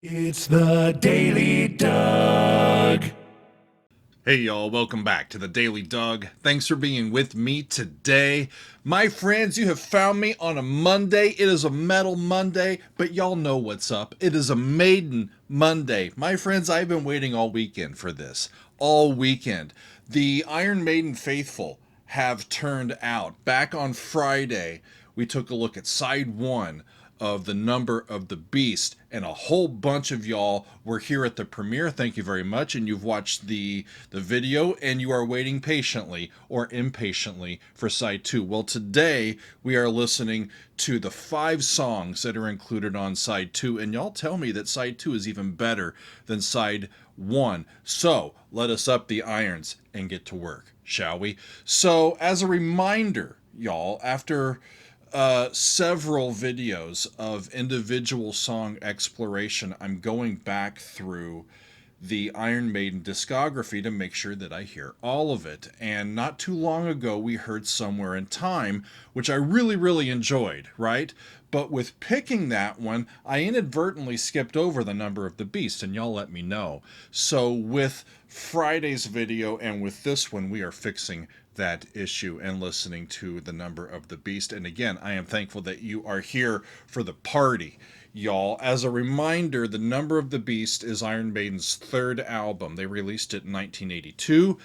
It's the Daily Doug. Hey y'all, welcome back to the Daily Doug. Thanks for being with me today. My friends, you have found me on a Monday. It is a Metal Monday, but y'all know what's up. It is a Maiden Monday. My friends, I've been waiting all weekend for this. All weekend. The Iron Maiden faithful have turned out. Back on Friday, we took a look at side one of The Number of the Beast, and a whole bunch of y'all were here at the premiere. Thank you very much. And you've watched the video, and you are waiting patiently or impatiently for side two. Well, today we are listening to the 5 songs that are included on side two, and y'all tell me that side two is even better than side one. So let us up the irons and get to work, shall we? So as a reminder, y'all, after several videos of individual song exploration, I'm going back through the Iron Maiden discography to make sure that I hear all of it. And not too long ago, we heard Somewhere in Time, which I really enjoyed, right? But with picking that one, I inadvertently skipped over The Number of the Beast, and y'all let me know. So with Friday's video and with this one, we are fixing that issue and listening to The Number of the Beast. And again, I am thankful that you are here for the party, y'all. As a reminder, The Number of the Beast is Iron Maiden's 3rd album. They released it in 1982,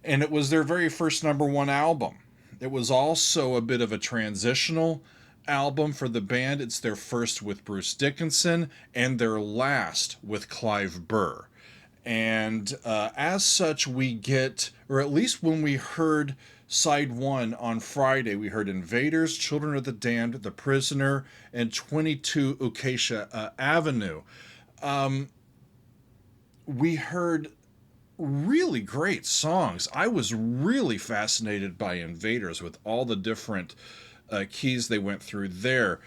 and it was their very first #1 album. It was also a bit of a transitional album for the band. It's their first with Bruce Dickinson and their last with Clive Burr. And as such, we get, or at least when we heard side one on Friday, we heard Invaders, Children of the Damned, The Prisoner, and 22 Acacia Avenue. We heard really great songs. I was really fascinated by Invaders with all the different keys they went through there.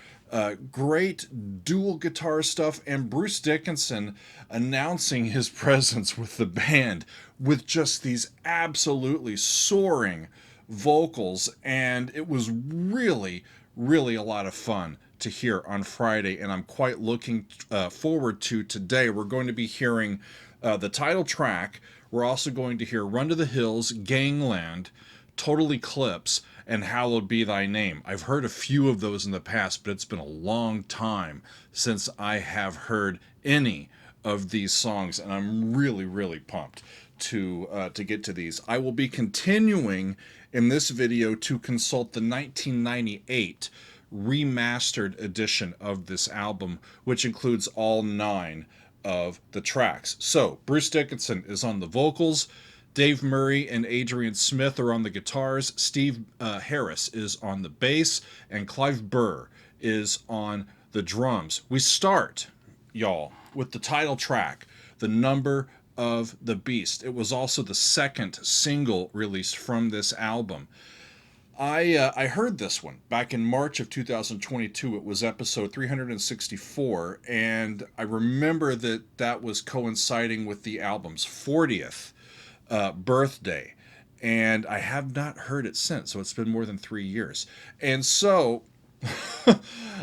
Great dual guitar stuff, and Bruce Dickinson announcing his presence with the band with just these absolutely soaring vocals, and it was really a lot of fun to hear on Friday, and I'm quite looking forward to today. We're going to be hearing the title track. We're also going to hear Run to the Hills, Gangland, Total Eclipse, and Hallowed Be Thy Name. I've heard a few of those in the past, but it's been a long time since I have heard any of these songs, and I'm really pumped to get to these. I will be continuing in this video to consult the 1998 remastered edition of this album, which includes all 9 of the tracks. So, Bruce Dickinson is on the vocals, Dave Murray and Adrian Smith are on the guitars, Steve Harris is on the bass, and Clive Burr is on the drums. We start, y'all, with the title track, The Number of the Beast. It was also the 2nd single released from this album. I heard this one back in March of 2022. It was episode 364, and I remember that was coinciding with the album's 40th birthday, and I have not heard it since, so it's been more than 3 years. And so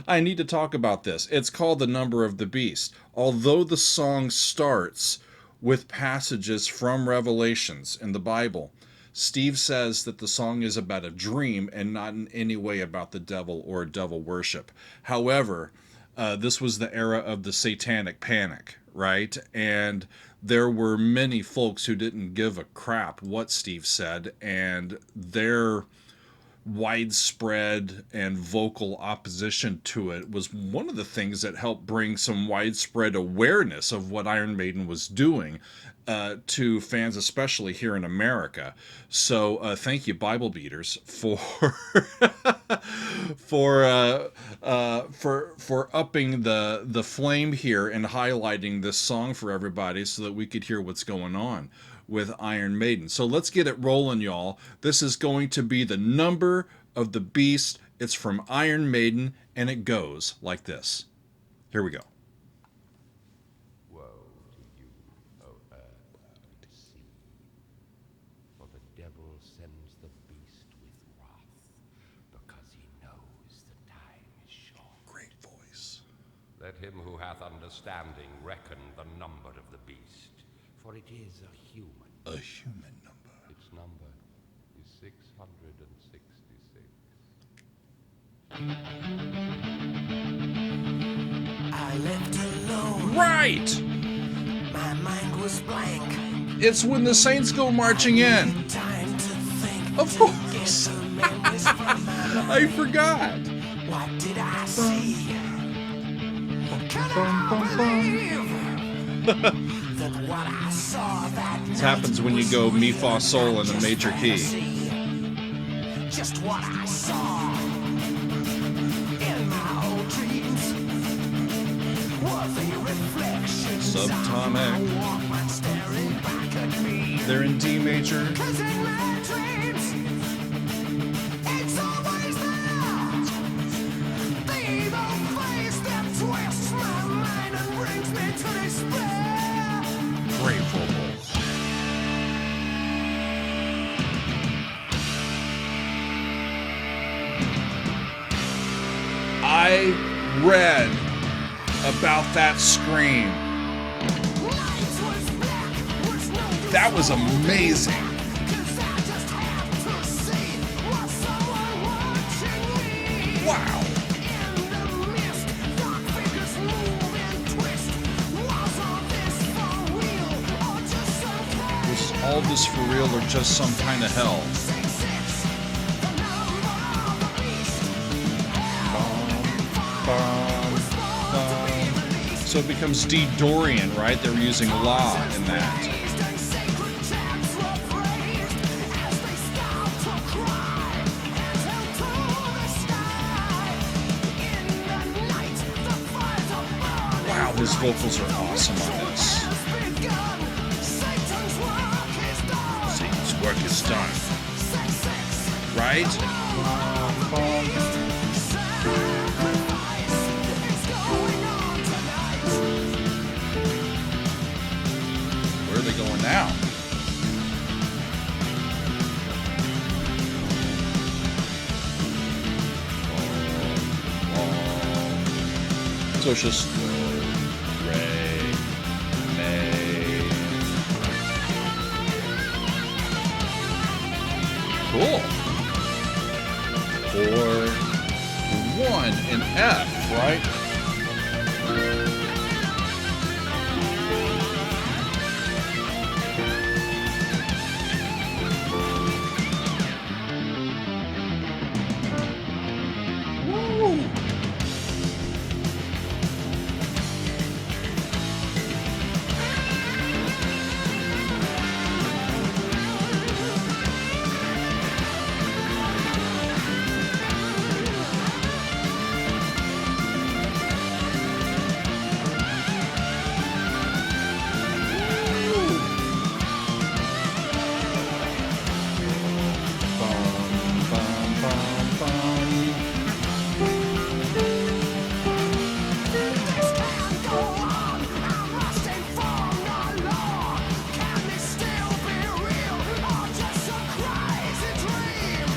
I need to talk about this. It's called The Number of the Beast. Although the song starts with passages from Revelations in the Bible, Steve says that the song is about a dream and not in any way about the devil or devil worship. However, this was the era of the satanic panic, right? And there were many folks who didn't give a crap what Steve said, and their widespread and vocal opposition to it was one of the things that helped bring some widespread awareness of what Iron Maiden was doing to fans, especially here in America. So thank you, Bible beaters, for for upping the flame here and highlighting this song for everybody so that we could hear what's going on with Iron Maiden. So let's get it rolling, y'all. This is going to be The Number of the Beast. It's from Iron Maiden, and it goes like this. Here we go. Woe to you, O earth and sea, for the devil sends the beast with wrath, because he knows the time is short. Great voice. Let him who hath understanding reckon the number of the beast, for it is a human. A human number. Its number is 666. I left alone. Right! My mind was blank. It's when the saints go marching in. Time to think. Of course. Get the memories from my mind. I forgot. What did I see? Can I believe that what I saw that This happens when you go mi fa sol in a major key. Just what I saw in my old dreams was a reflection. Subtonic. Staring back at me. They're in D major. 'Cause in my dreams, it's always there. The evil face that twists my mind and brings me to despair. Great vocal. I read about that scream. Lights was black, was no use. That was amazing. 'Cause I just have to see was someone watching me. Wow. In the mist, dark figures move and twist. Was all this for real or just some kind Was all this for real or just some kind of hell? of the number of the beast? So it becomes D Dorian, right? They were using La in that. Praised and sacred chants were praised as they stopped to cry and held to the sky. In the night, the fires of burning Wow, his vocals are awesome on this. has begun. Satan's work is done. Satan's work is done, 666. right? Sacrifice is going on tonight. Where are they going now? So it's just Ray, May. Cool. 4, 1 in F, right? Woo! Bum, bum, bum, bum. This can't go on. I must inform the law. Can this still be real or just a crazy dream?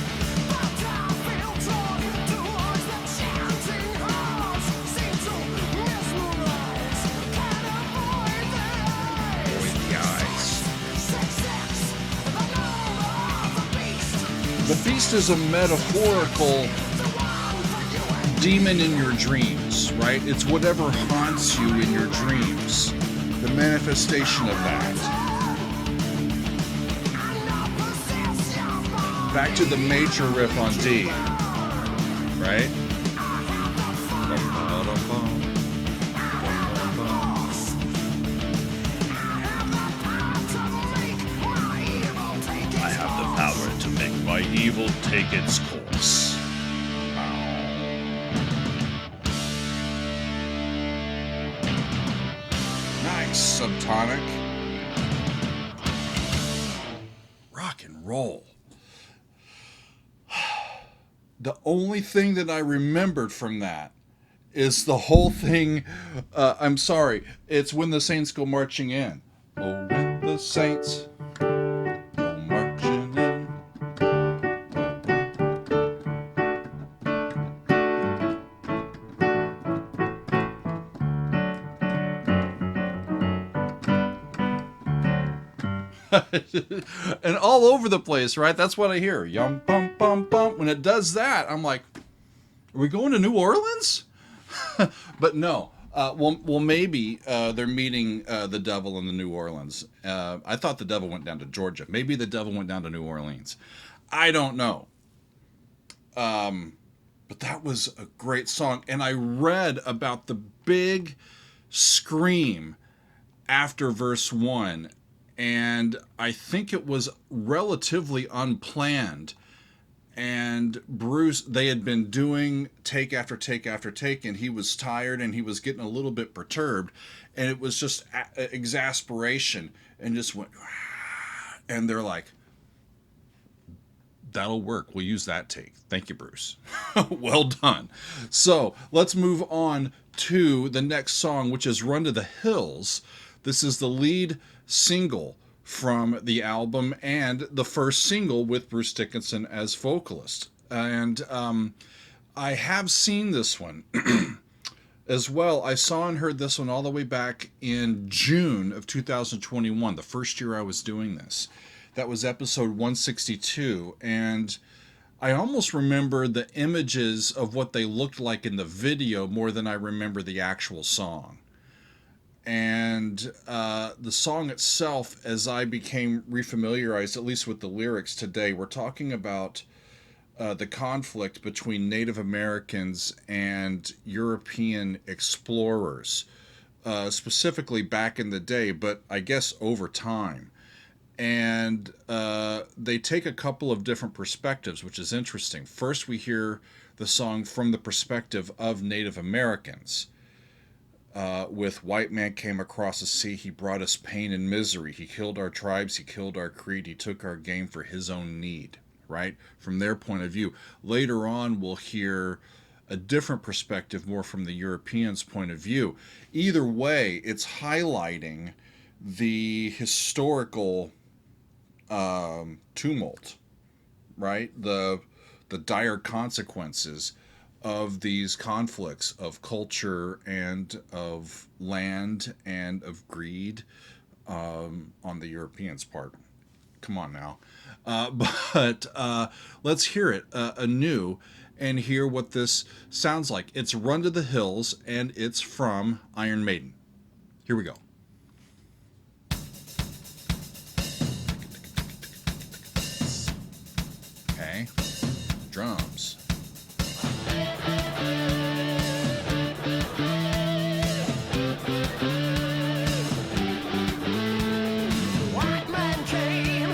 But I feel drawn towards the chanting horns. Seem to mesmerize. Can't avoid the eyes. 666, the number of the beast. The beast is a metaphorical demon in your dreams, right? It's whatever haunts you in your dreams. The manifestation of that. Back to the major riff on D, right? I have the power to make my evil take its course. Nice, subtonic. Rock and roll. The only thing that I remembered from that is the whole thing. I'm sorry. It's when the saints go marching in. Oh, when the saints go marching in. And all over the place, right? That's what I hear. Yum, bum, bum, bum. When it does that, I'm like, are we going to New Orleans? But no. Well, maybe they're meeting the devil in the New Orleans. I thought the devil went down to Georgia. Maybe the devil went down to New Orleans. I don't know. But that was a great song. And I read about the big scream after verse 1. And I think it was relatively unplanned. And Bruce, they had been doing take after take after take, and he was tired and he was getting a little bit perturbed. And it was just exasperation, and just went, and they're like, that'll work. We'll use that take. Thank you, Bruce. Well done. So let's move on to the next song, which is Run to the Hills. This is the lead single from the album and the first single with Bruce Dickinson as vocalist. And I have seen this one as well. I saw and heard this one all the way back in June of 2021, the first year I was doing this. That was episode 162, and I almost remember the images of what they looked like in the video more than I remember the actual song. And the song itself, as I became refamiliarized, at least with the lyrics today, we're talking about the conflict between Native Americans and European explorers, specifically back in the day, but I guess over time. And they take a couple of different perspectives, which is interesting. First, we hear the song from the perspective of Native Americans. With white man came across the sea, he brought us pain and misery. He killed our tribes, he killed our creed, he took our game for his own need, right? From their point of view. Later on, we'll hear a different perspective, more from the Europeans' point of view. Either way, it's highlighting the historical tumult, right? The dire consequences of these conflicts of culture and of land and of greed on the Europeans' part. Come on now. But let's hear it anew and hear what this sounds like. It's Run to the Hills, and it's from Iron Maiden. Here we go. Okay. Drums.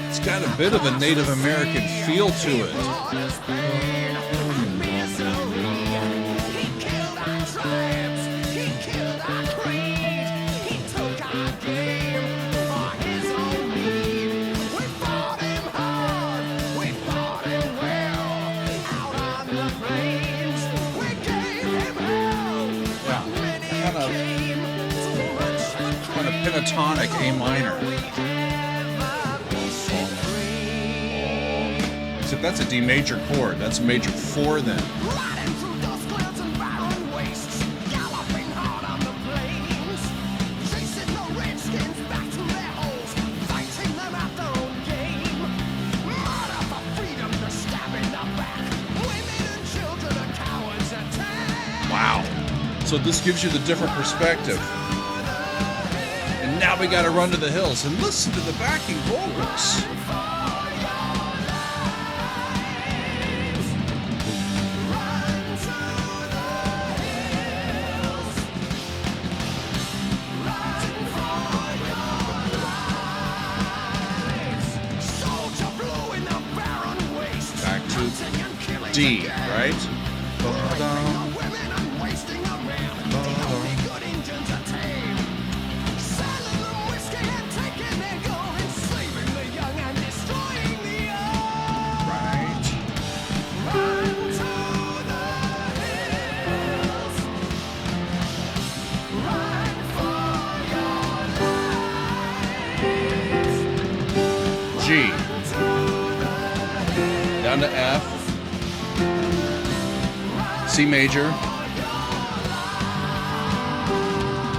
It's got a bit of a Native American feel to it. Kind of pentatonic A minor. Except that's a D major chord. That's major 4 then. Wow. So this gives you the different perspective. And now we got to run to the hills and listen to the backing vocals. Back to D, right? G, down to F, C major,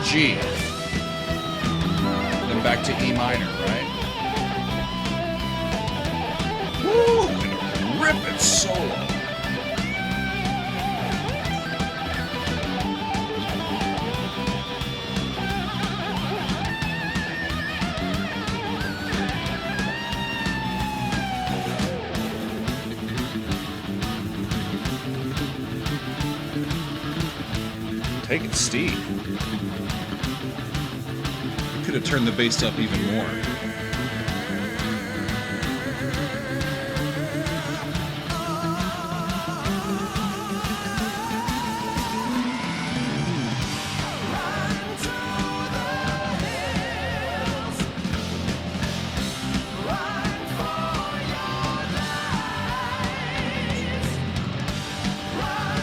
G, then back to E minor, right? epic solo. Take it, Steve. You could have turned the bass up even more.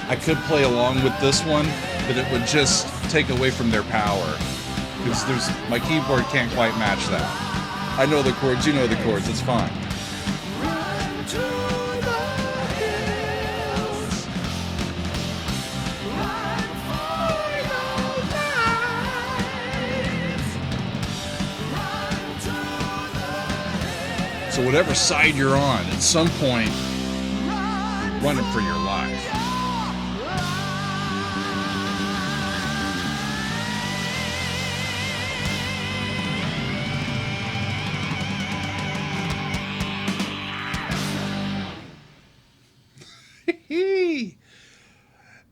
I could play along with this one, but it would just take away from their power. Because my keyboard can't quite match that. I know the chords, you know the chords, it's fine. So whatever side you're on, at some point, run it for your life.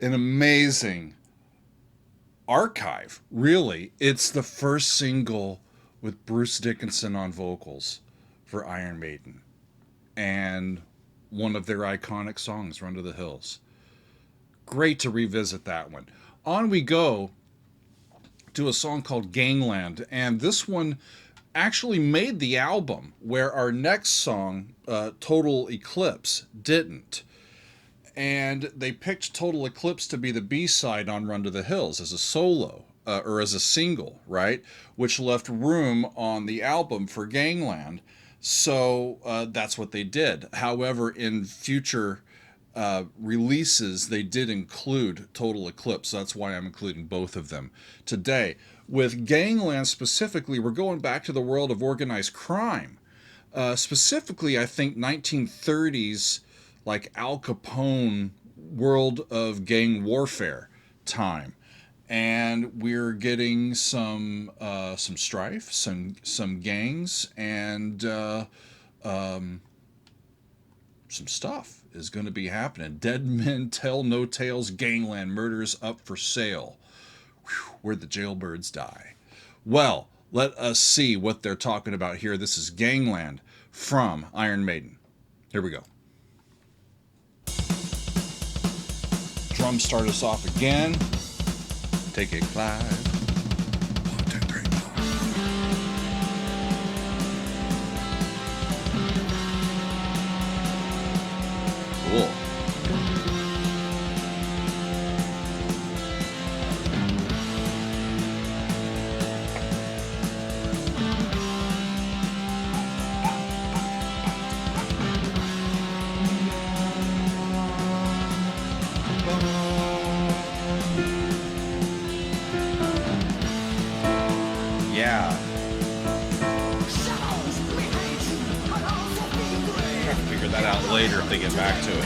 An amazing archive, really. It's the first single with Bruce Dickinson on vocals for Iron Maiden, and one of their iconic songs, Run to the Hills. Great to revisit that one. On we go to a song called Gangland, and this one actually made the album, where our next song, Total Eclipse, didn't. And they picked Total Eclipse to be the B-side on Run to the Hills as a solo, or as a single, right? Which left room on the album for Gangland. So that's what they did. However, in future releases, they did include Total Eclipse. That's why I'm including both of them today. With Gangland specifically, we're going back to the world of organized crime. Specifically, I think 1930s, like Al Capone world of gang warfare time. And we're getting some strife, some gangs, and some stuff is going to be happening. Dead men tell no tales. Gangland, murders up for sale. Whew, where the jailbirds die. Well, let us see what they're talking about here. This is Gangland from Iron Maiden. Here we go. Drums start us off again. Take it, Clive. 1, 2, 3, 4. Cool. Yeah. Try to figure that out later if they get back to it.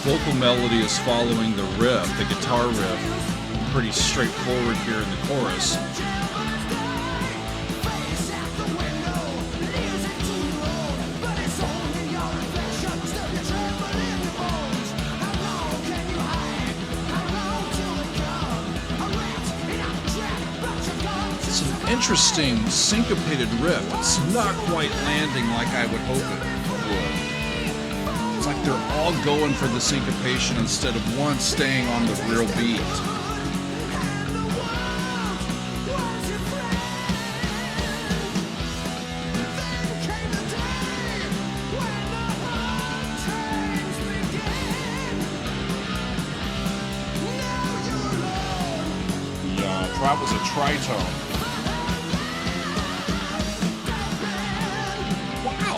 Vocal melody is following the riff, the guitar riff. Pretty straightforward here in the chorus. It's an interesting syncopated riff. It's not quite landing like I would hope it would. It's like they're all going for the syncopation instead of one staying on the real beat. That was a tritone. Wow.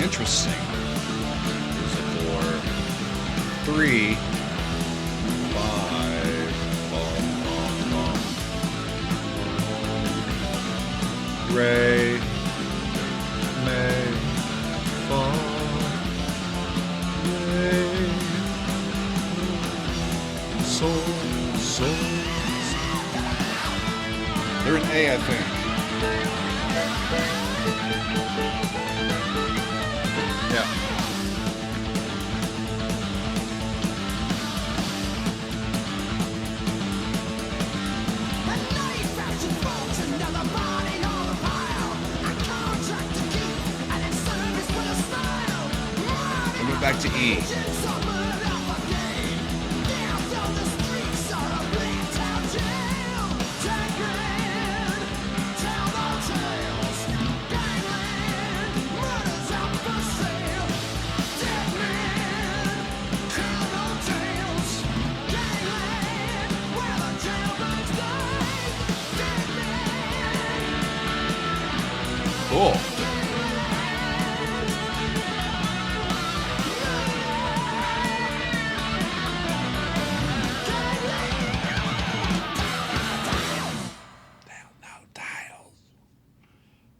interesting. There's a 4, 3, 5. Bum, bum, bum. Ray, May, Fa, Ray, Sol, Sol. They're an A, I think. Yeah. We'll move back to E. Cool.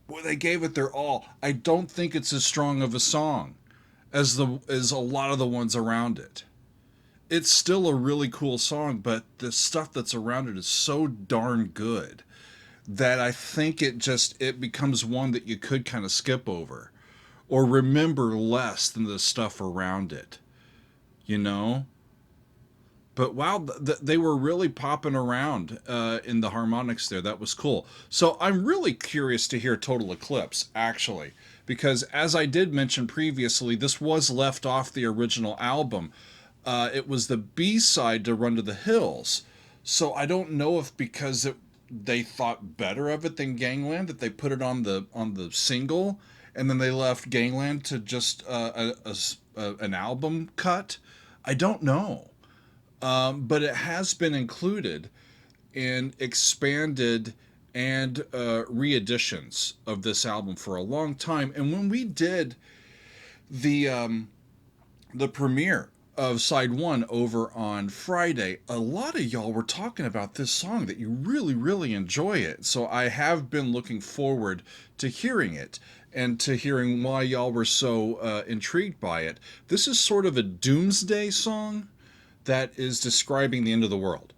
Boy, they gave it their all. I don't think it's as strong of a song as a lot of the ones around it. It's still a really cool song, but the stuff that's around it is so darn good that I think it becomes one that you could kind of skip over or remember less than the stuff around it, you know? But wow, they were really popping around in the harmonics there. That was cool. So I'm really curious to hear Total Eclipse, actually, because as I did mention previously, this was left off the original album. It was the B-side to Run to the Hills. So I don't know if because they thought better of it than Gangland, that they put it on the single, and then they left Gangland to just an album cut. I don't know. But it has been included in expanded and re-editions of this album for a long time. And when we did the premiere of side 1 over on Friday, a lot of y'all were talking about this song, that you really, really enjoy it. So I have been looking forward to hearing it and to hearing why y'all were so intrigued by it. This is sort of a doomsday song that is describing the end of the world,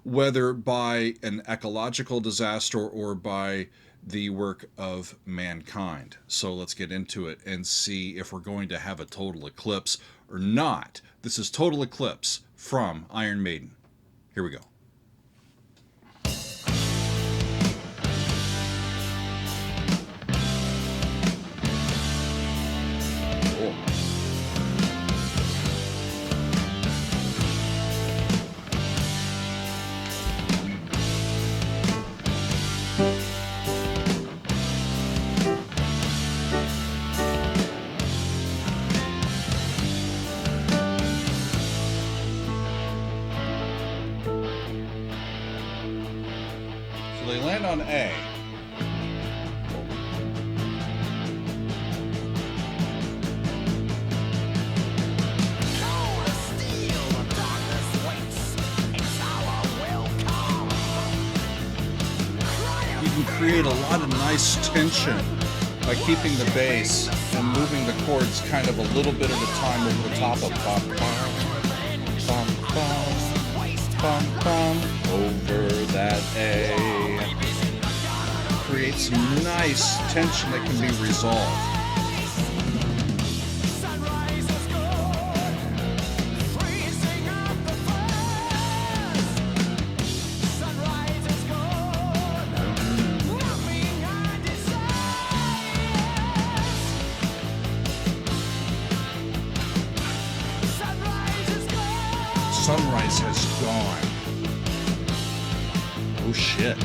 whether by an ecological disaster or by the work of mankind. So let's get into it and see if we're going to have a total eclipse or not. This is Total Eclipse from Iron Maiden. Here we go. They land on A. You can create a lot of nice tension by keeping the bass and moving the chords kind of a little bit at a time over the top of bum, bum, bum, bum, bum, bum, over that A. Create some nice tension that can be resolved. Sunrise has gone. Oh shit.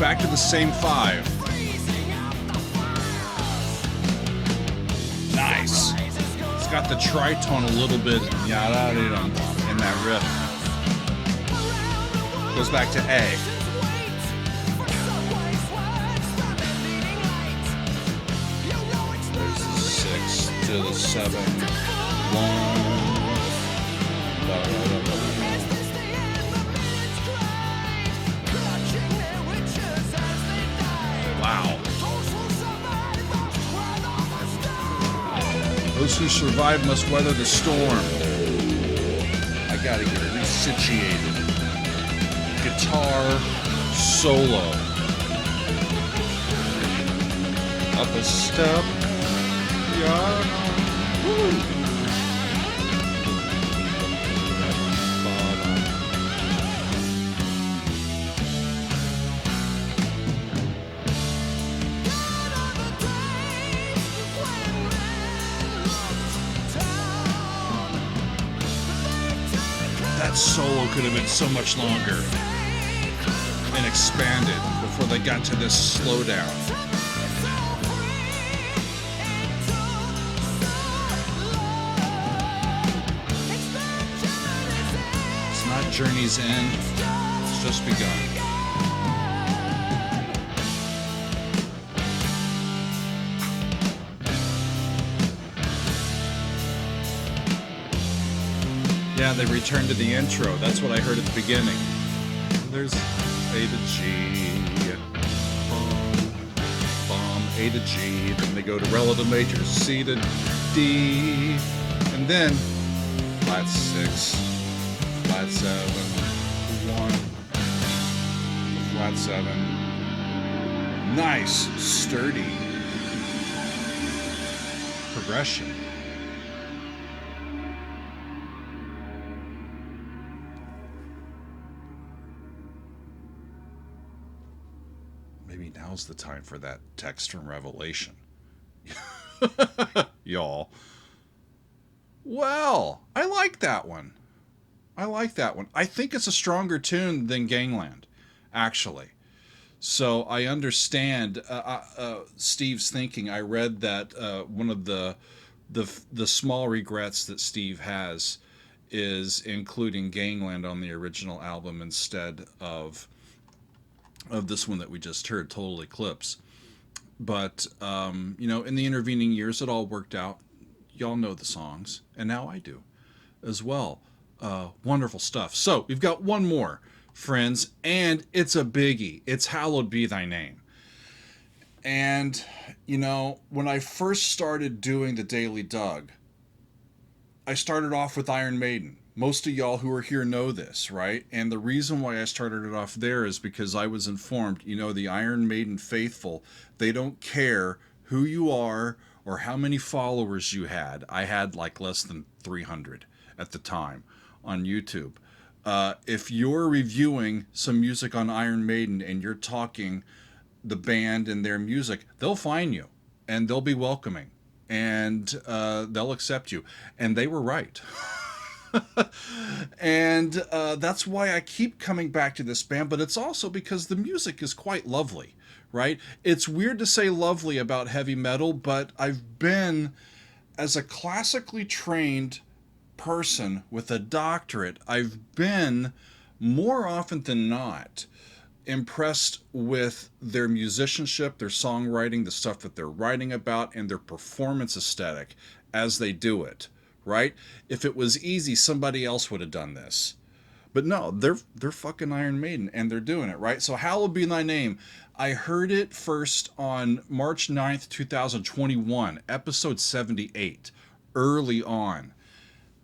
back to the same 5. Nice. It's got the tritone a little bit in that riff. Goes back to A. There's the 6 to the 7. 1. Wow. Those who survive must weather the storm. I gotta get resituated. Guitar solo. Up a step. Yeah. Woo. That solo could have been so much longer and expanded before they got to this slowdown. It's not Journey's End, it's just begun. Yeah, they returned to the intro. That's what I heard at the beginning. There's A to G, bomb, A to G, then they go to relative major, C to D, and then flat 6, flat 7, 1, flat 7. Nice, sturdy progression. Maybe now's the time for that text from Revelation. Y'all. Well, I like that one. I think it's a stronger tune than Gangland, actually. So I understand Steve's thinking. I read that one of the small regrets that Steve has is including Gangland on the original album instead of this one that we just heard, Total Eclipse. But, in the intervening years, it all worked out. Y'all know the songs, and now I do as well. Wonderful stuff. So, we've got one more, friends, and it's a biggie. It's Hallowed Be Thy Name. And, when I first started doing the Daily Doug, I started off with Iron Maiden. Most of y'all who are here know this, right? And the reason why I started it off there is because I was informed, the Iron Maiden faithful, they don't care who you are or how many followers you had. I had like less than 300 at the time on YouTube. If you're reviewing some music on Iron Maiden and you're talking the band and their music, they'll find you and they'll be welcoming and they'll accept you. And they were right. And that's why I keep coming back to this band, but it's also because the music is quite lovely, right? It's weird to say lovely about heavy metal, but I've been, as a classically trained person with a doctorate, I've been more often than not impressed with their musicianship, their songwriting, the stuff that they're writing about, and their performance aesthetic as they do it. Right? If it was easy, somebody else would have done this. But no, they're fucking Iron Maiden, and they're doing it, right? So Hallowed Be Thy Name. I heard it first on March 9th, 2021, episode 78, early on.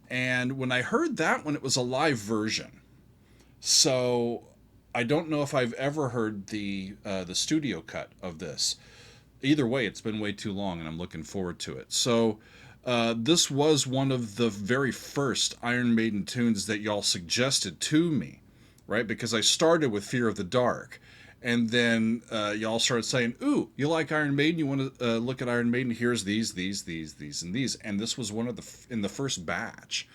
And when I heard that one, it was a live version. So I don't know if I've ever heard the studio cut of this. Either way, it's been way too long, and I'm looking forward to it. So this was one of the very first Iron Maiden tunes that y'all suggested to me, right? Because I started with Fear of the Dark, and then y'all started saying, ooh, you like Iron Maiden? You want to look at Iron Maiden? Here's these, and these. And this was one of in the first batch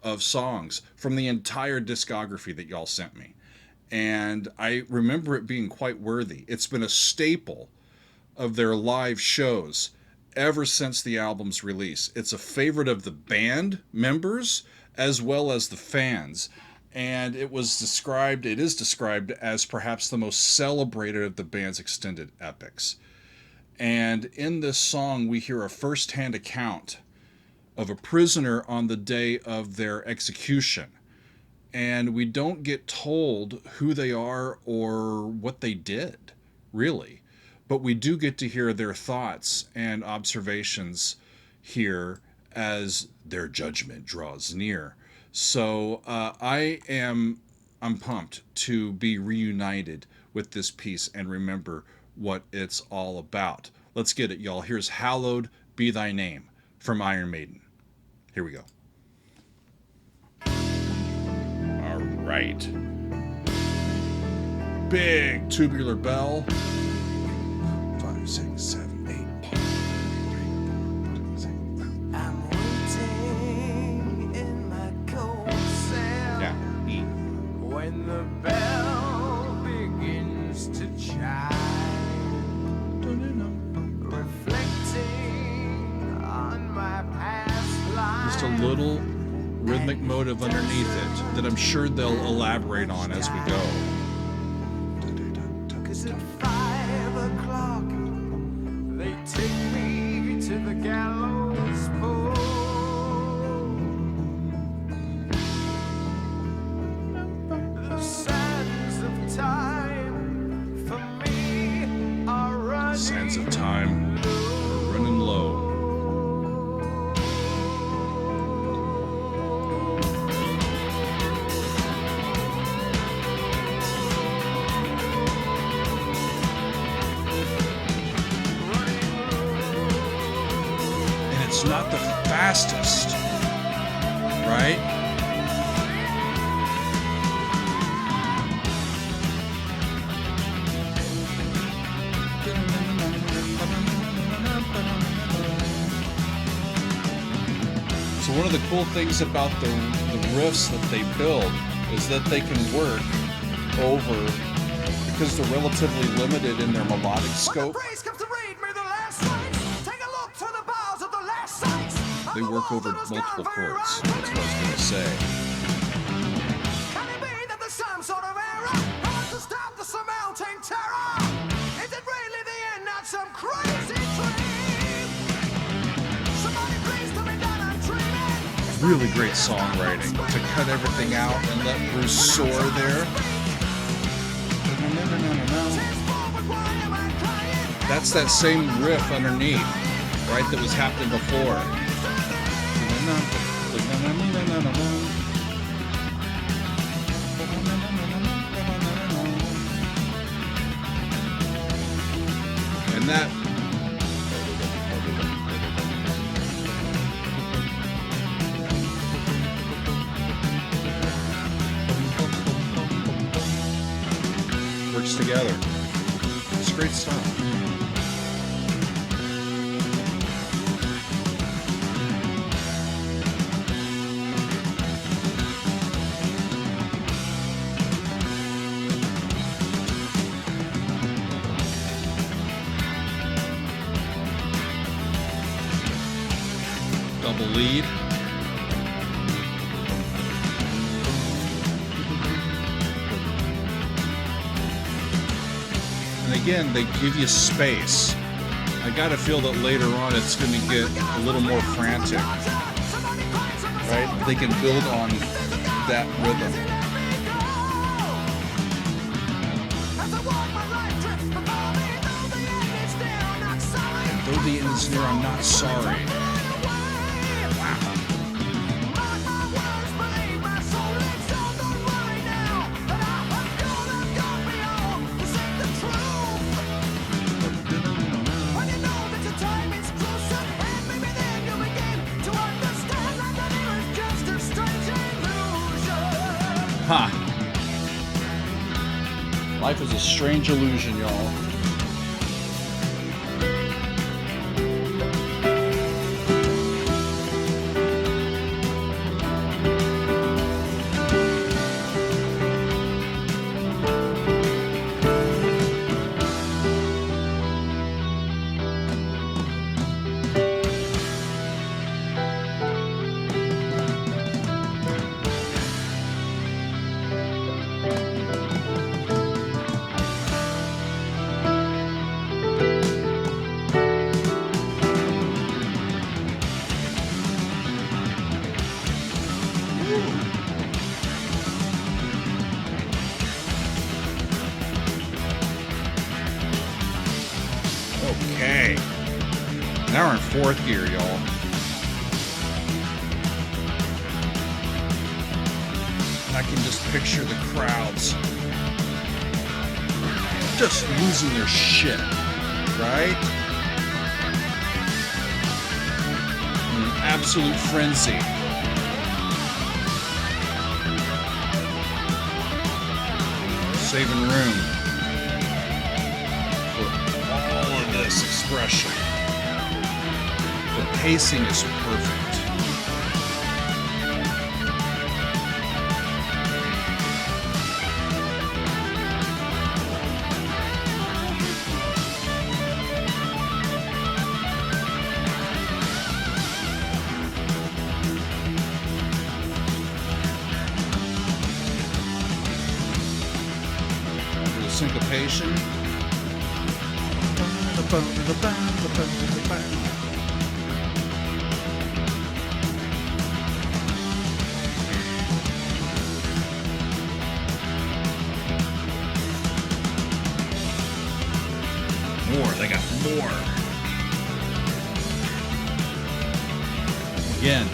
of songs from the entire discography that y'all sent me. and I remember it being quite worthy. It's been a staple of their live shows ever since the album's release. It's a favorite of the band members as well as the fans. And it is described as perhaps the most celebrated of the band's extended epics. And in this song, we hear a first-hand account of a prisoner on the day of their execution. And we don't get told who they are or what they did, really. But we do get to hear their thoughts and observations here as their judgment draws near. So I'm pumped to be reunited with this piece and remember what it's all about. Let's get it, y'all. Here's Hallowed Be Thy Name from Iron Maiden. Here we go. All right. Big tubular bell. 5, 6, 7, 8. I'm waiting in my cold cell. Yeah. E. When the bell begins to chime, reflecting on my past life. Just a little rhythmic motive underneath it that I'm sure they'll elaborate on as we go. 'Cause at 5 o'clock they take me to the gallows pole. The sands of time for me are running. Sands of time are running low. And it's not the fastest, right? So one of the cool things about the riffs that they build is that they can work over, because they're relatively limited in their melodic scope, Praise comes to read me the last sights. Take a look to the boughs of the last sights. they work over multiple chords. That's what I was going to say. Can it be that there's some sort of error? I want to stop the surmounting terror. Is it really the end, not some crazy dream? Somebody please tell me that I'm dreaming. Really great songwriting to cut everything out and let Bruce soar there. That's that same riff underneath, right, that was happening before. And that works together. It's great stuff. Double lead. And again, they give you space. I gotta feel that later on it's gonna get a little more frantic, right? They can build on that rhythm. And though the end is near, I'm not sorry. Ha! Life is a strange illusion, y'all. Now we're in fourth gear, y'all. I can just picture the crowds just losing their shit, right? In an absolute frenzy. Saving room for all of this expression. The pacing is perfect. Syncopation. More, they got more. Again,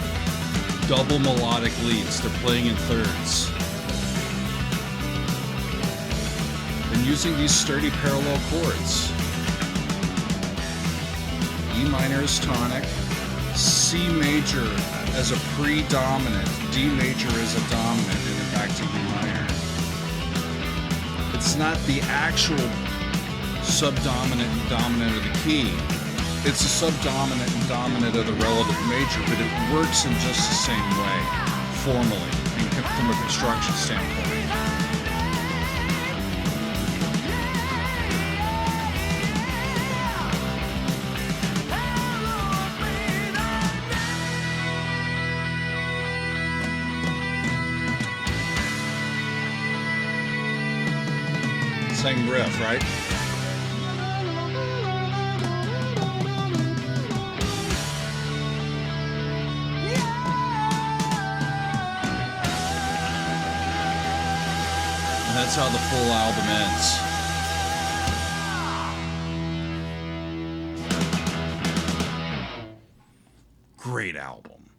double melodic leads. They're playing in thirds. Using these sturdy parallel chords. E minor is tonic, C major as a predominant, D major as a dominant, and then back to E minor. It's not the actual subdominant and dominant of the key. It's a subdominant and dominant of the relative major, but it works in just the same way, formally, and from a construction standpoint. Same riff, right? And that's how the full album ends. Great album.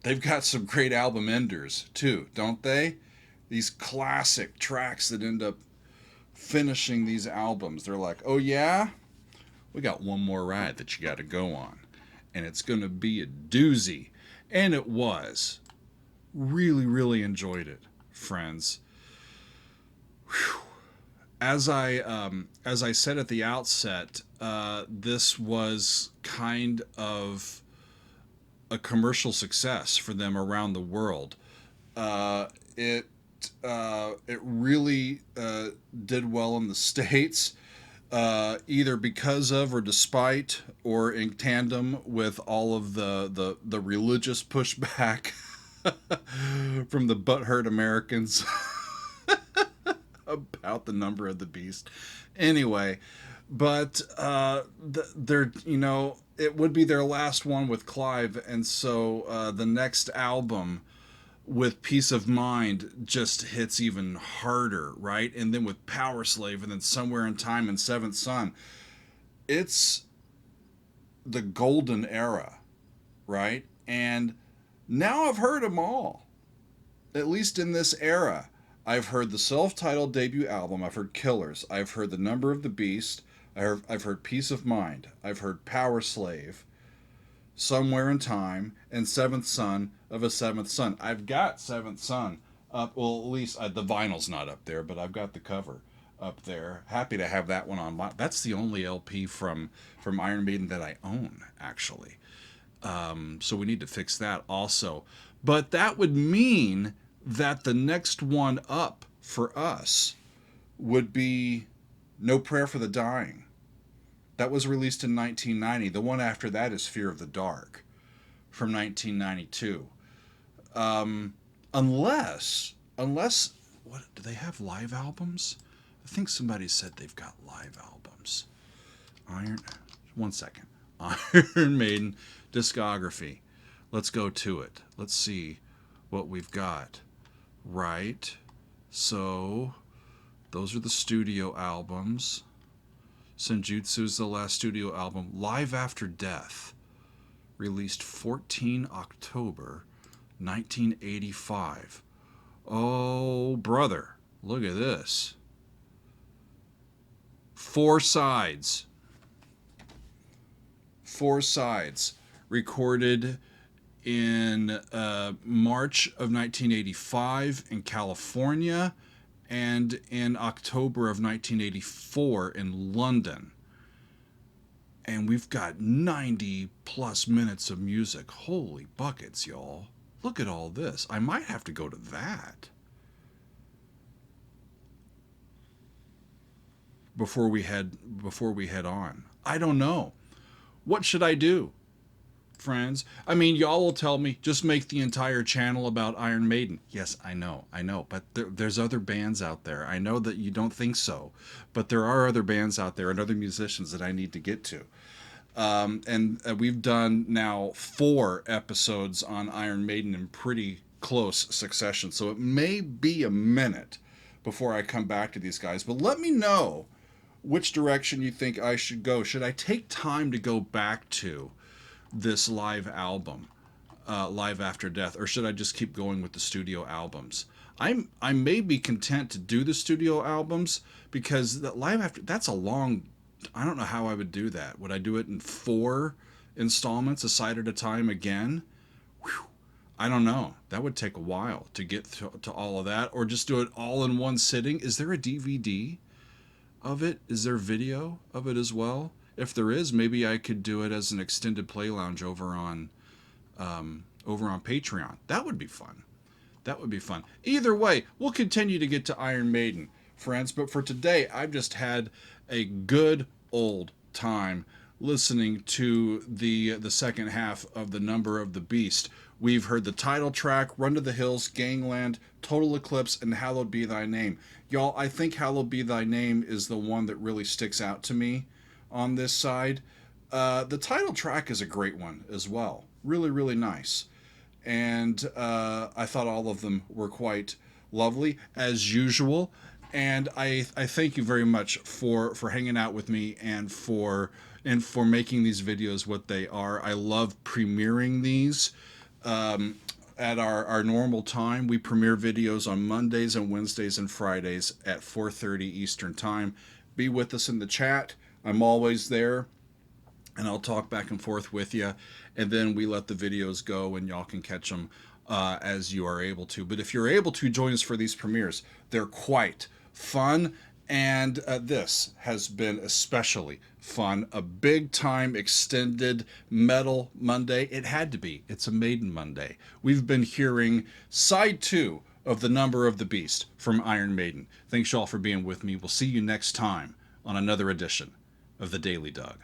They've got some great album enders too, don't they? These classic tracks that end up finishing these albums. They're like, oh yeah, we got one more ride that you got to go on. And it's going to be a doozy. And it was. Really, really enjoyed it, friends. Whew. As I said at the outset, this was kind of a commercial success for them around the world. It really did well in the States, either because of or despite or in tandem with all of the religious pushback from the butthurt Americans about the number of the beast. Anyway, but they're, you know, it would be their last one with Clive, and so the next album with Peace of Mind just hits even harder, right? And then with Power Slave, and then Somewhere in Time and Seventh Son. It's the golden era, right? And now I've heard them all, at least in this era. I've heard the self-titled debut album. I've heard Killers. I've heard The Number of the Beast. I've heard Peace of Mind. I've heard Power Slave, Somewhere in Time, and Seventh Son of a Seventh Son. I've got Seventh Son up. Well, at least the vinyl's not up there, but I've got the cover up there. Happy to have that one on. That's the only LP from Iron Maiden that I own, actually. So we need to fix that also. But that would mean that the next one up for us would be No Prayer for the Dying. That was released in 1990. The one after that is Fear of the Dark from 1992. Unless, what do they have, live albums? I think somebody said they've got live albums. One second. Iron Maiden discography. Let's go to it. Let's see what we've got. Right. So those are the studio albums. Senjutsu's the last studio album. Live After Death, released 14 October 1985. Oh, brother, look at this. 4 sides. 4 sides. Recorded in March of 1985 in California, and in October of 1984 in London. And we've got 90 plus minutes of music. Holy buckets, y'all. Look at all this. I might have to go to that before we head on. I don't know. What should I do, friends? I mean, y'all will tell me, just make the entire channel about Iron Maiden. Yes, I know, but there's other bands out there. I know that you don't think so, but there are other bands out there and other musicians that I need to get to. And we've done now 4 episodes on Iron Maiden in pretty close succession, so it may be a minute before I come back to these guys. But let me know which direction you think I should go. Should I take time to go back to this live album, Live After Death, or should I just keep going with the studio albums? I may be content to do the studio albums, because that Live After, that's a long, I don't know how I would do that. Would I do it in 4 installments, a side at a time again? Whew. I don't know. That would take a while to get to all of that, or just do it all in one sitting. Is there a DVD of it? Is there video of it as well? If there is, maybe I could do it as an extended play lounge over on Patreon. That would be fun. That would be fun. Either way, we'll continue to get to Iron Maiden, friends. But for today, I've just had a good old time listening to the second half of The Number of the Beast. We've heard the title track, Run to the Hills, Gangland, Total Eclipse, and Hallowed Be Thy Name. Y'all, I think Hallowed Be Thy Name is the one that really sticks out to me on this side. The title track is a great one as well. Really, really nice. And I thought all of them were quite lovely, as usual. And I thank you very much for hanging out with me and for making these videos what they are. I love premiering these at our normal time. We premiere videos on Mondays and Wednesdays and Fridays at 4:30 Eastern Time. Be with us in the chat. I'm always there, and I'll talk back and forth with you. And then we let the videos go, and y'all can catch them as you are able to. But if you're able to, join us for these premieres. They're quite fun, and this has been especially fun. A big time extended metal Monday. It had to be. It's a Maiden Monday. We've been hearing side 2 of The Number of the Beast from Iron Maiden. Thanks y'all for being with me. We'll see you next time on another edition of The Daily Doug.